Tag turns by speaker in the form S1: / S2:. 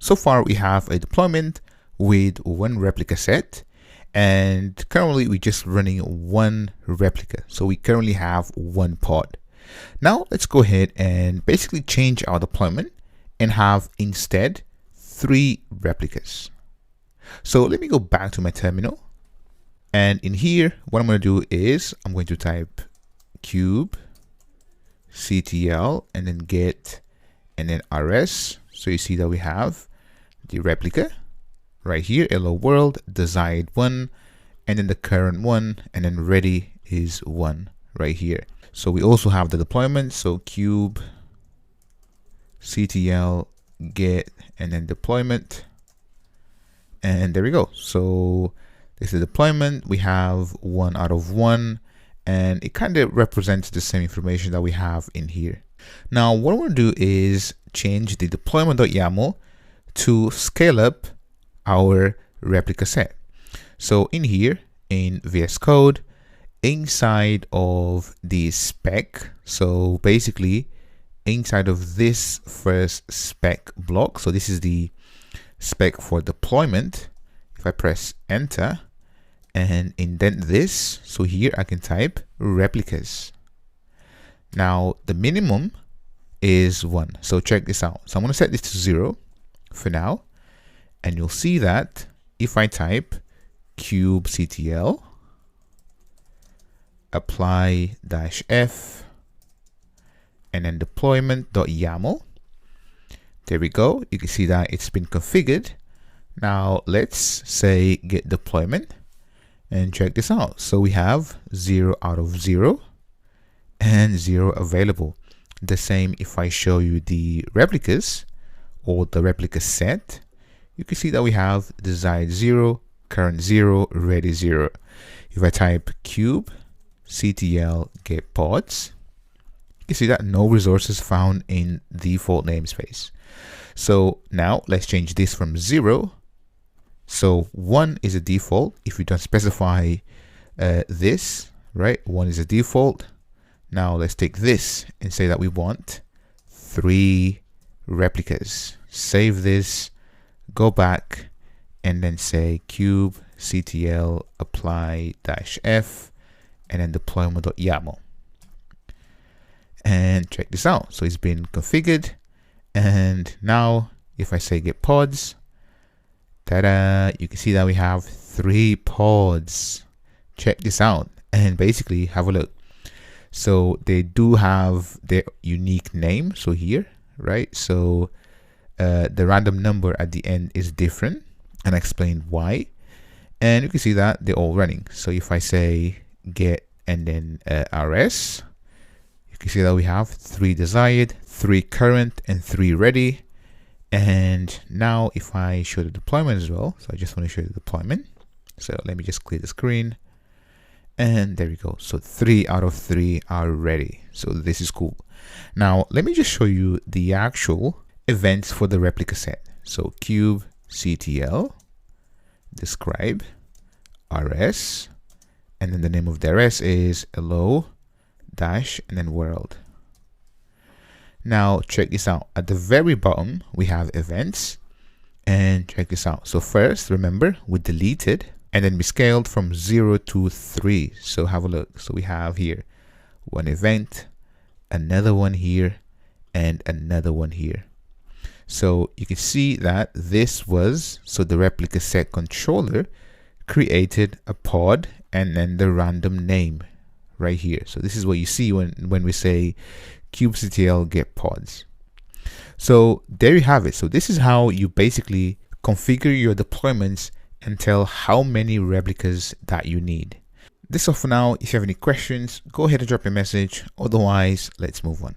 S1: so far we have a deployment with one replica set, and currently we're just running one replica. So we currently have one pod. Now let's go ahead and basically change our deployment and have instead 3 replicas. So let me go back to my terminal, and in here what I'm going to do is I'm going to type cube ctl and then get and then rs. So you see that we have the replica right here, hello world, desired 1, and then the current 1, and then ready is 1 right here. So we also have the deployment, so cube ctl get and then deployment, and there we go. So this is the deployment. We have 1 out of 1, and it kind of represents the same information that we have in here. Now what I want to do is change the deployment.yaml to scale up our replica set. So in here in VS Code, inside of the spec, so basically inside of this first spec block, so this is the spec for deployment. If I press enter and indent this, so here I can type replicas. Now the minimum is 1, so check this out. So I'm going to set this to 0 for now, and you'll see that if I type kubectl apply -f and then deployment.yaml, there we go. You can see that it's been configured. Now let's say get deployment and check this out. So we have 0 out of 0 and 0 available. The same if I show you the replicas or the replica set, you can see that we have desired 0, current 0, ready 0. If I type cube ctl get pods, you can see that no resources found in default namespace. So now let's change this from 0. So 1 is a default. If you don't specify this, right, 1 is a default. Now let's take this and say that we want 3 replicas. Save this, go back, and then say cube ctl apply -f and then deployment.yaml. And check this out. So it's been configured. And now if I say get pods, ta-da, you can see that we have 3 pods. Check this out and basically have a look. So they do have their unique name. So here, right? So the random number at the end is different, and I explained why. And you can see that they're all running. So if I say get and then rs, you can see that we have 3 desired, 3 current, and 3 ready. And now if I show the deployment as well, so I just want to show you the deployment. So let me just clear the screen. And there we go. So 3 out of 3 are ready. So this is cool. Now let me just show you the actual events for the replica set. So cube ctl describe rs, and then the name of the rs is hello dash and then world. Now check this out. At the very bottom we have events, and check this out. So first, remember, we deleted and then we scaled from 0 to 3. So have a look. So we have here one event, another one here, and another one here. So you can see that this was, so the replica set controller created a pod and then the random name right here. So this is what you see when we say kubectl get pods. So there you have it. So this is how you basically configure your deployments and tell how many replicas that you need. This is all for now. If you have any questions, go ahead and drop a message. Otherwise, let's move on.